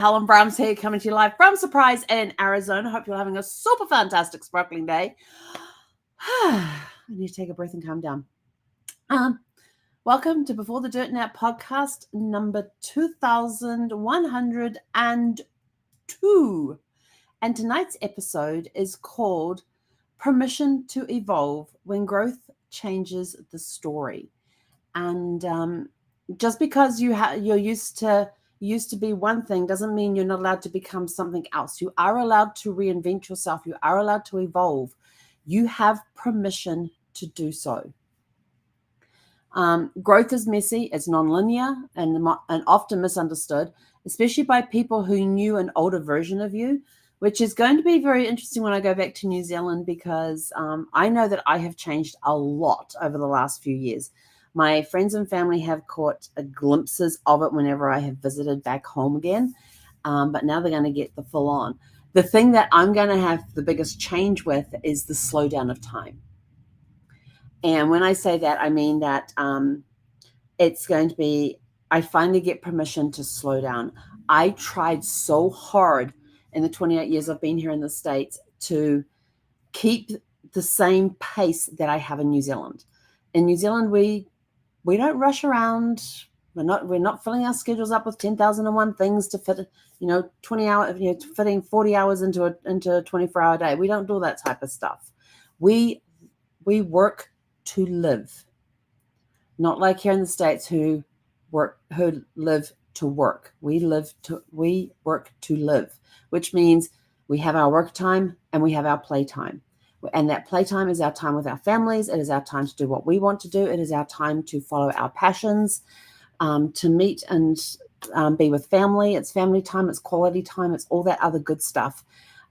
Helen Brahms here, coming to you live from Surprise in Arizona. Hope you're having a super fantastic sparkling day. I need to take a breath and calm down. Welcome to Before the Dirt Nap podcast number 2102. And tonight's episode is called Permission to Evolve When Growth Changes the Story. And just because you're used to be one thing doesn't mean you're not allowed to become something else. You are allowed to reinvent yourself. You are allowed to evolve. You have permission to do so. Growth is messy, it's nonlinear, and often misunderstood, especially by people who knew an older version of you, which is going to be very interesting when I go back to New Zealand, because I know that I have changed a lot over the last few years. My friends and family have caught glimpses of it whenever I have visited back home again, but now they're going to get the full on. The thing that I'm going to have the biggest change with is the slowdown of time. And when I say that, I mean that it's going to be, I finally get permission to slow down. I tried so hard in the 28 years I've been here in the States to keep the same pace that I have in New Zealand. In New Zealand, we don't rush around. We're not filling our schedules up with 10,001 things to fit, 20 hours, fitting 40 hours into a 24-hour day. We don't do that type of stuff. We work to live, not like here in the States who live to work. We work to live, which means we have our work time and we have our play time. And that playtime is our time with our families. It is our time to do what we want to do. It is our time to follow our passions, to meet and be with family. It's family time. It's quality time. It's all that other good stuff.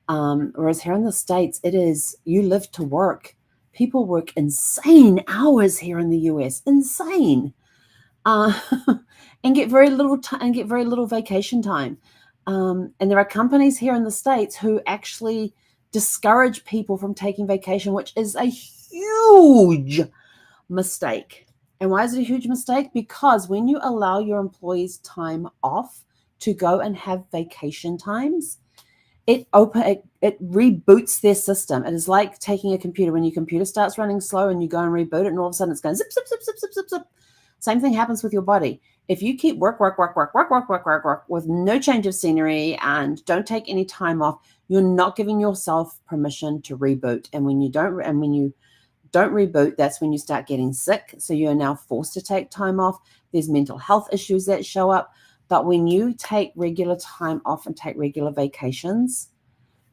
Whereas here in the States, it is you live to work. People work insane hours here in the US, insane, and get very little vacation time. And there are companies here in the States who actually discourage people from taking vacation, which is a huge mistake. And why is it a huge mistake? Because when you allow your employees time off to go and have vacation times, it reboots their system. It is like taking a computer. When your computer starts running slow and you go and reboot it, and all of a sudden it's going zip, zip, zip, zip, zip, zip, zip. Same thing happens with your body. If you keep work with no change of scenery and don't take any time off, you're not giving yourself permission to reboot. And when you don't reboot, that's when you start getting sick. So you are now forced to take time off. There's mental health issues that show up. But when you take regular time off and take regular vacations,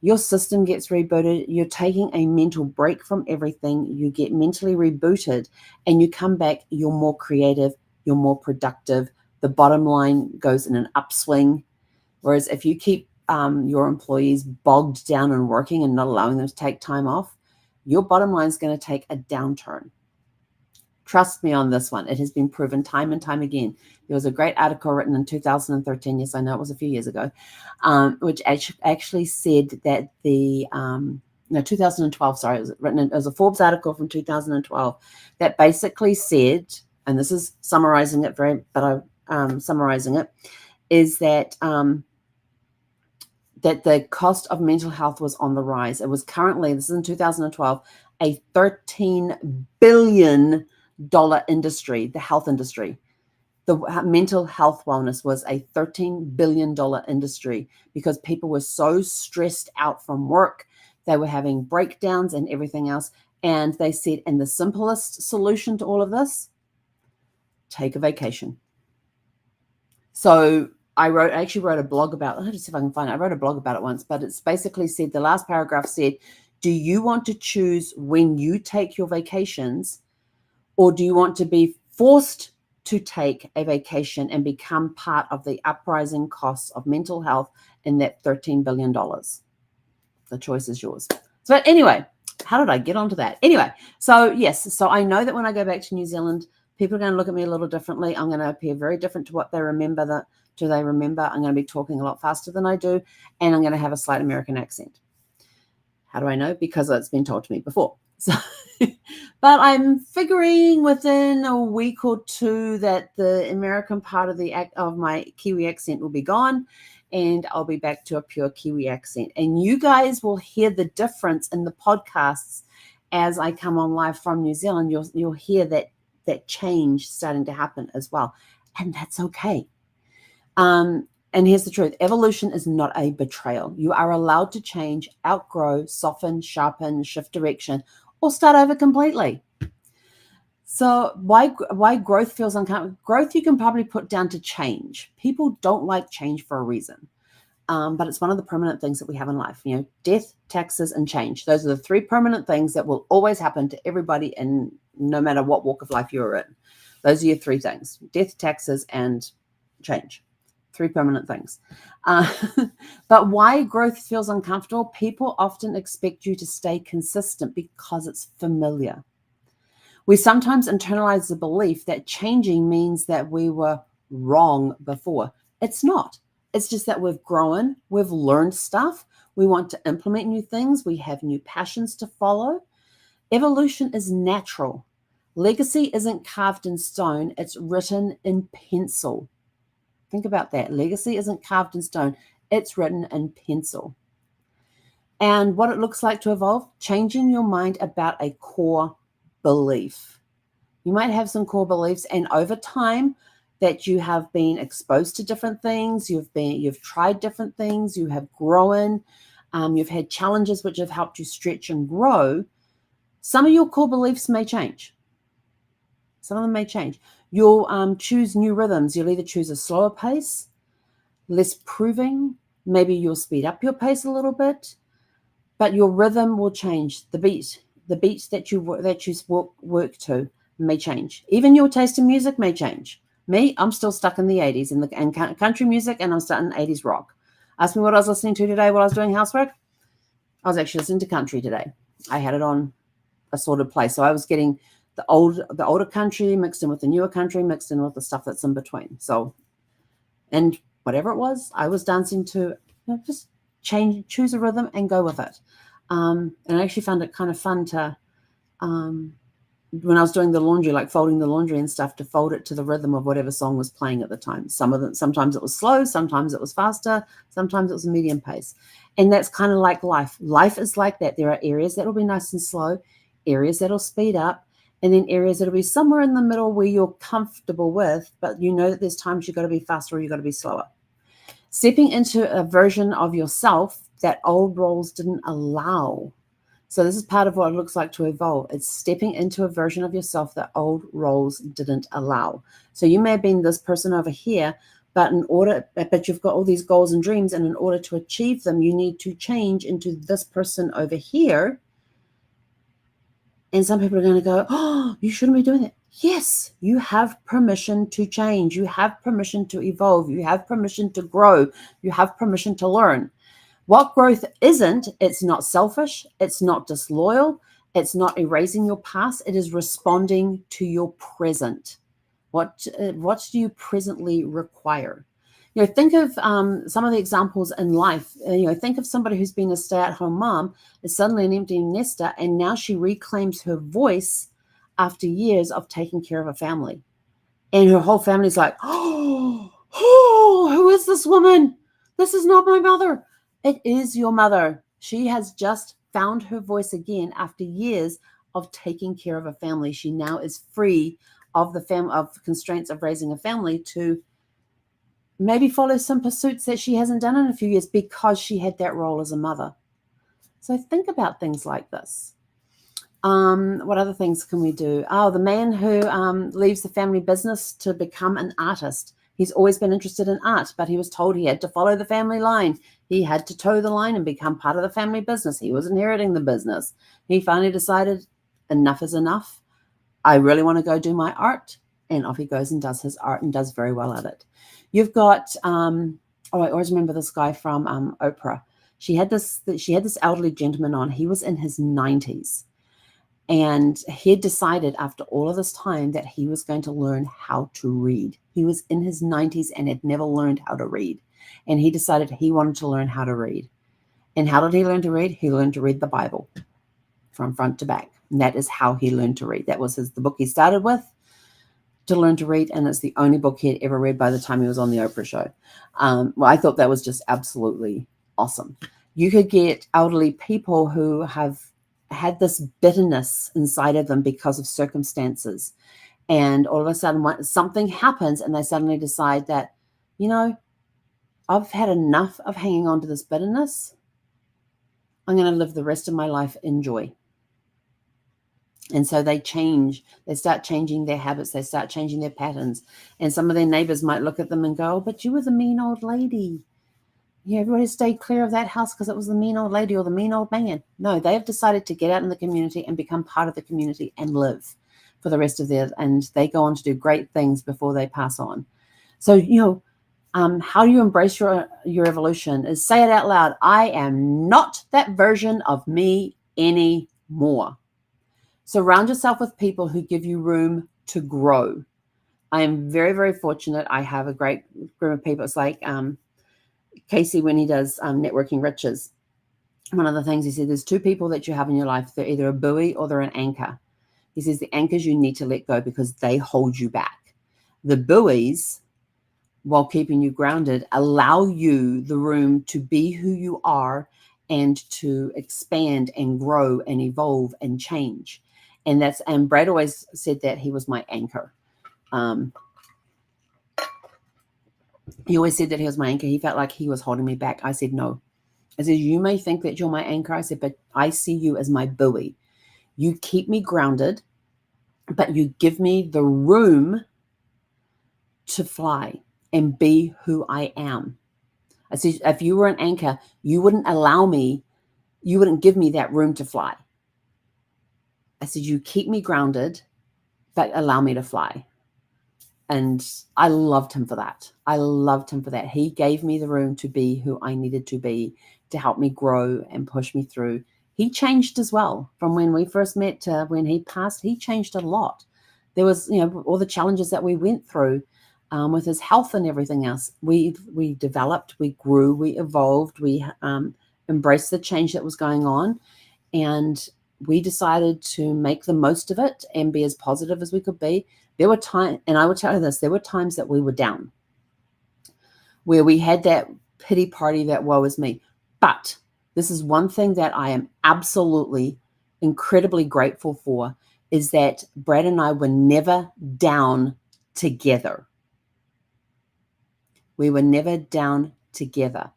your system gets rebooted. You're taking a mental break from everything. You get mentally rebooted and you come back, you're more creative, you're more productive. The bottom line goes in an upswing. Whereas if you keep your employees bogged down and working and not allowing them to take time off, your bottom line is going to take a downturn. Trust me on this one. It has been proven time and time again. There was a great article written in 2013. Yes, I know it was a few years ago, which actually said that 2012, sorry, it was a Forbes article from 2012 that basically said, and this is summarizing it summarizing it, is that that the cost of mental health was on the rise. It was currently, this is in 2012, a $13 billion industry, the health industry. The mental health wellness was a $13 billion industry because people were so stressed out from work. They were having breakdowns and everything else. And they said, and the simplest solution to all of this, take a vacation. So I actually wrote a blog about it. I'll have to see if I can find it. I wrote a blog about it once, but it's basically said, the last paragraph said, do you want to choose when you take your vacations, or do you want to be forced to take a vacation and become part of the uprising costs of mental health in that $13 billion? The choice is yours. So anyway, how did I get onto that? Anyway, so yes, so I know that when I go back to New Zealand, people are going to look at me a little differently. I'm going to appear very different to what they remember. I'm going to be talking a lot faster than I do, and I'm going to have a slight American accent. How do I know? Because it's been told to me before. So, but I'm figuring within a week or two that the American part of my Kiwi accent will be gone, and I'll be back to a pure Kiwi accent. And you guys will hear the difference in the podcasts as I come on live from New Zealand. You'll hear that change starting to happen as well. And that's okay. And here's the truth. Evolution is not a betrayal. You are allowed to change, outgrow, soften, sharpen, shift direction, or start over completely. So why growth feels uncomfortable? Growth you can probably put down to change. People don't like change for a reason. But it's one of the permanent things that we have in life. Death, taxes, and change. Those are the three permanent things that will always happen to everybody, and no matter what walk of life you're in. Those are your three things: death, taxes, and change. Three permanent things. But why growth feels uncomfortable? People often expect you to stay consistent because it's familiar. We sometimes internalize the belief that changing means that we were wrong before. It's not. It's just that we've grown, we've learned stuff, we want to implement new things, we have new passions to follow. Evolution is natural. Legacy isn't carved in stone, it's written in pencil. Think about that. Legacy isn't carved in stone, it's written in pencil. And what it looks like to evolve, changing your mind about a core belief. You might have some core beliefs, and over time that you have been exposed to different things, you've tried different things, you have grown, you've had challenges which have helped you stretch and grow. Some of your core beliefs may change. Some of them may change. You'll choose new rhythms. You'll either choose a slower pace, less proving. Maybe you'll speed up your pace a little bit, but your rhythm will change. The beat that you work to may change. Even your taste in music may change. Me, I'm still stuck in the 80s and country music, and I'm starting 80s rock. Ask me what I was listening to today while I was doing housework. I was actually listening to country today. I had it on a sorted place. So I was getting the older country mixed in with the newer country, mixed in with the stuff that's in between. So, and whatever it was, I was dancing to, just choose a rhythm and go with it. And I actually found it kind of fun to, when I was doing the laundry, like folding the laundry and stuff, to fold it to the rhythm of whatever song was playing at the time. Sometimes it was slow, sometimes it was faster, sometimes it was a medium pace. And that's kind of like life. Life is like that. There are areas that will be nice and slow, areas that will speed up, and then areas that will be somewhere in the middle where you're comfortable with, but you know that there's times you've got to be faster or you've got to be slower. Stepping into a version of yourself that old roles didn't allow. So this is part of what it looks like to evolve. It's stepping into a version of yourself that old roles didn't allow. So you may have been this person over here, but you've got all these goals and dreams, and in order to achieve them, you need to change into this person over here. And some people are going to go, oh, you shouldn't be doing that. Yes, you have permission to change. You have permission to evolve. You have permission to grow. You have permission to learn. What growth isn't, it's not selfish. It's not disloyal. It's not erasing your past. It is responding to your present. What do you presently require? Think of some of the examples in life. Think of somebody who's been a stay-at-home mom, is suddenly an empty nester, and now she reclaims her voice after years of taking care of a family. And her whole family's like, oh, who is this woman? This is not my mother. It is your mother. She has just found her voice again after years of taking care of a family. She now is free of the constraints of raising a family to maybe follow some pursuits that she hasn't done in a few years because she had that role as a mother. So think about things like this. What other things can we do? Oh, the man who leaves the family business to become an artist. He's always been interested in art, but he was told he had to follow the family line. He had to toe the line and become part of the family business. He was inheriting the business. He finally decided enough is enough. I really want to go do my art. And off he goes and does his art and does very well at it. You've got, I always remember this guy from Oprah. She had this elderly gentleman on. He was in his 90s. And he had decided after all of this time that he was going to learn how to read. He was in his 90s and had never learned how to read. And he decided he wanted to learn how to read. And how did he learn to read? He learned to read the Bible from front to back. And that is how he learned to read. That was the book he started with. to learn to read, and it's the only book he had ever read by the time he was on the Oprah show. Well, I thought that was just absolutely awesome. You could get elderly people who have had this bitterness inside of them because of circumstances, and all of a sudden something happens and they suddenly decide that, I've had enough of hanging on to this bitterness. I'm going to live the rest of my life in joy. And so they start changing their habits, they start changing their patterns. And some of their neighbors might look at them and go, oh, but you were the mean old lady. Everybody stayed clear of that house because it was the mean old lady or the mean old man. No, they have decided to get out in the community and become part of the community and live for the rest of and they go on to do great things before they pass on. So, how do you embrace your evolution is say it out loud. I am not that version of me anymore. Surround yourself with people who give you room to grow. I am very, very fortunate. I have a great group of people. It's like Casey, when he does Networking Riches, one of the things he said, there's two people that you have in your life. They're either a buoy or they're an anchor. He says the anchors you need to let go because they hold you back. The buoys, while keeping you grounded, allow you the room to be who you are and to expand and grow and evolve and change. And Brad always said that he was my anchor. He always said that he was my anchor. He felt like he was holding me back. I said, no. I said, you may think that you're my anchor. I said, but I see you as my buoy. You keep me grounded, but you give me the room to fly and be who I am. I said, if you were an anchor, you wouldn't give me that room to fly. I said, you keep me grounded, but allow me to fly. And I loved him for that. He gave me the room to be who I needed to be, to help me grow and push me through. He changed as well. From when we first met to when he passed, he changed a lot. There was, all the challenges that we went through with his health and everything else. We developed, we grew, we evolved, we embraced the change that was going on. And we decided to make the most of it and be as positive as we could be. There were times, and I will tell you this, there were times that we were down, where we had that pity party, that woe is me. But this is one thing that I am absolutely incredibly grateful for, is that Brad and I were never down together. We were never down together.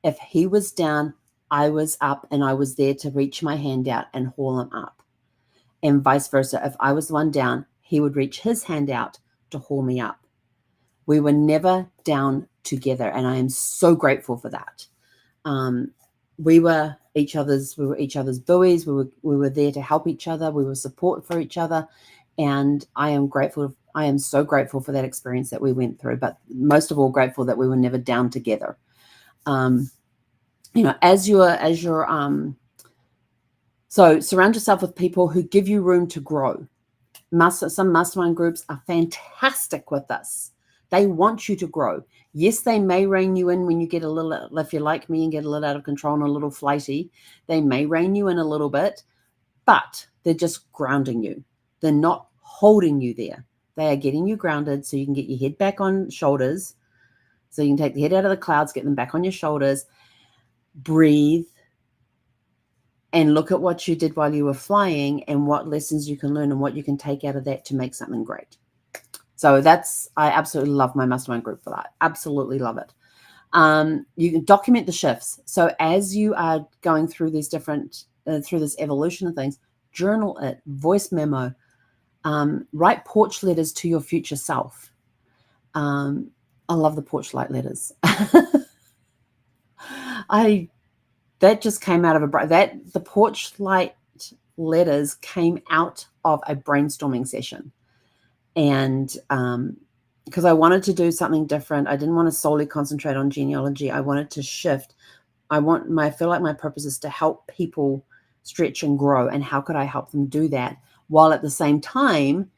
If he was down, I was up, and I was there to reach my hand out and haul him up. And vice versa. If I was the one down, he would reach his hand out to haul me up. We were never down together, and I am so grateful for that. We were each other's buoys. We were there to help each other. We were support for each other, and I am grateful. I am so grateful for that experience that we went through, but most of all, grateful that we were never down together. So surround yourself with people who give you room to grow. Some mastermind groups are fantastic with this. They want you to grow. Yes, they may rein you in when you get a little, if you're like me and get a little out of control and a little flighty, they may rein you in a little bit, but they're just grounding you. They're not holding you there. They are getting you grounded so you can get your head back on shoulders. So you can take the head out of the clouds, get them back on your shoulders, breathe, and look at what you did while you were flying and what lessons you can learn and what you can take out of that to make something great. So I absolutely love my mastermind group for that. Absolutely love it. You can document the shifts. So as you are going through these different, through this evolution of things, journal it, voice memo, write porch letters to your future self. I love the porch light letters. That just came out of the porch light letters came out of a brainstorming session. And because I wanted to do something different, I didn't want to solely concentrate on genealogy. I wanted to shift. I feel like my purpose is to help people stretch and grow. And how could I help them do that while at the same time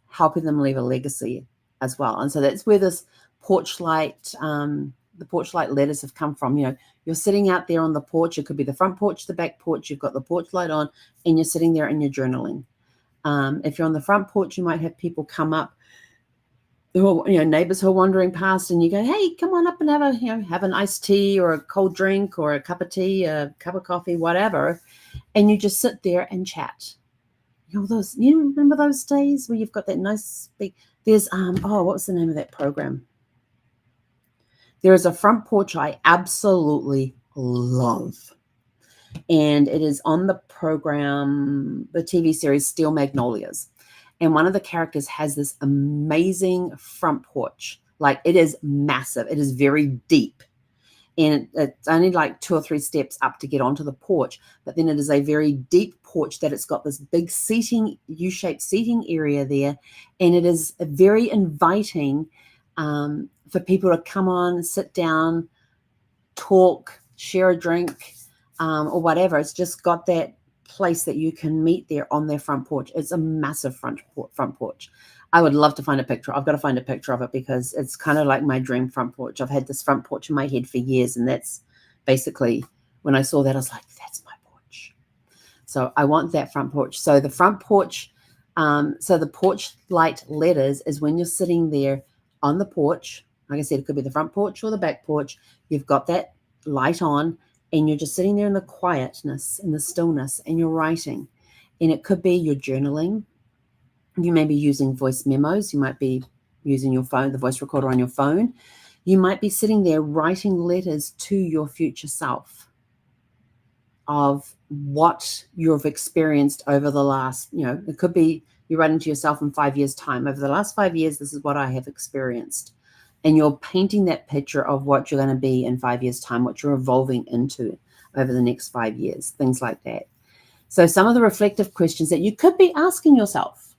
helping them leave a legacy as well? And so that's where this porch light, the porch light letters have come from. You're sitting out there on the porch. It could be the front porch, the back porch. You've got the porch light on and you're sitting there and you're journaling. If you're on the front porch, you might have people come up neighbors who are wandering past, and you go, hey, come on up and have an iced tea or a cold drink or a cup of tea, a cup of coffee, whatever. And you just sit there and chat. You remember those days where you've got that nice big, there's, what was the name of that program? There is a front porch I absolutely love. And it is on the program, the TV series Steel Magnolias. And one of the characters has this amazing front porch. Like, it is massive. It is very deep. And it's only like 2 or 3 steps up to get onto the porch. But then it is a very deep porch that it's got this big U-shaped seating area there. And it is very inviting for people to come on, sit down, talk, share a drink, or whatever. It's just got that place that you can meet there on their front porch. It's a massive front porch. I would love to find a picture. I've got to find a picture of it because it's kind of like my dream front porch. I've had this front porch in my head for years, and that's basically, when I saw that, I was like, that's my porch. So I want that front porch. So the front porch, so the porch light letters is when you're sitting there on the porch. Like I said, it could be the front porch or the back porch. You've got that light on, and you're just sitting there in the quietness and the stillness, and you're writing. And it could be you're journaling. You may be using voice memos. You might be using your phone, the voice recorder on your phone. You might be sitting there writing letters to your future self of what you've experienced over the last, it could be you're writing to yourself in 5 years' time. Over the last 5 years, this is what I have experienced. And you're painting that picture of what you're going to be in 5 years' time, what you're evolving into over the next 5 years, things like that. So some of the reflective questions that you could be asking yourself.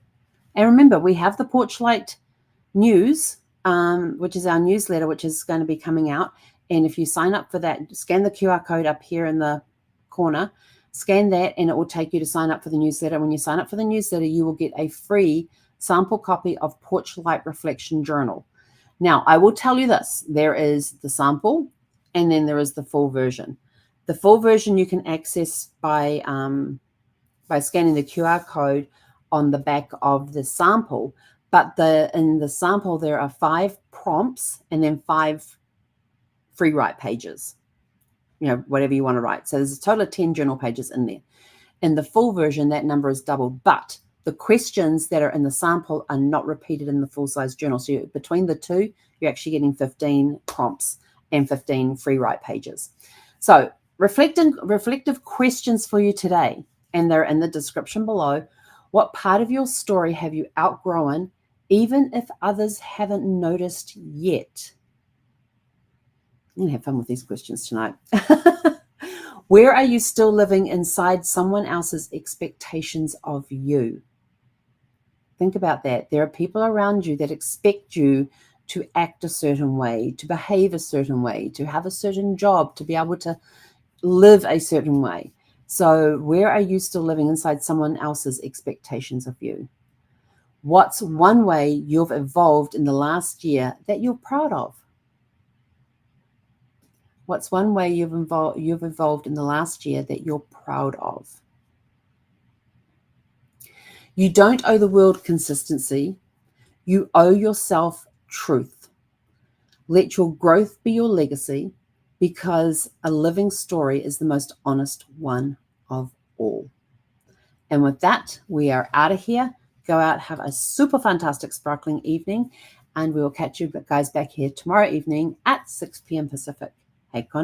And remember, we have the Porchlight News, which is our newsletter, which is going to be coming out. And if you sign up for that, scan the QR code up here in the corner, scan that, and it will take you to sign up for the newsletter. When you sign up for the newsletter, you will get a free sample copy of Porchlight Reflection Journal. Now, I will tell you this. There is the sample, and then there is the full version. The full version you can access by scanning the QR code on the back of the sample. But in the sample, there are 5 prompts and then 5 free write pages, whatever you want to write. So there's a total of 10 journal pages in there. In the full version, that number is double, but the questions that are in the sample are not repeated in the full-size journal. So between the two, you're actually getting 15 prompts and 15 free write pages. So reflective questions for you today, and they're in the description below. What part of your story have you outgrown, even if others haven't noticed yet? I'm going to have fun with these questions tonight. Where are you still living inside someone else's expectations of you? Think about that. There are people around you that expect you to act a certain way, to behave a certain way, to have a certain job, to be able to live a certain way. So where are you still living inside someone else's expectations of you? What's one way you've evolved in the last year that you're proud of? What's one way you've evolved in the last year that you're proud of? You don't owe the world consistency. You owe yourself truth. Let your growth be your legacy, because a living story is the most honest one of all. And with that, we are out of here. Go out, have a super fantastic sparkling evening, and we will catch you guys back here tomorrow evening at 6 p.m. Pacific. Hey, Connor.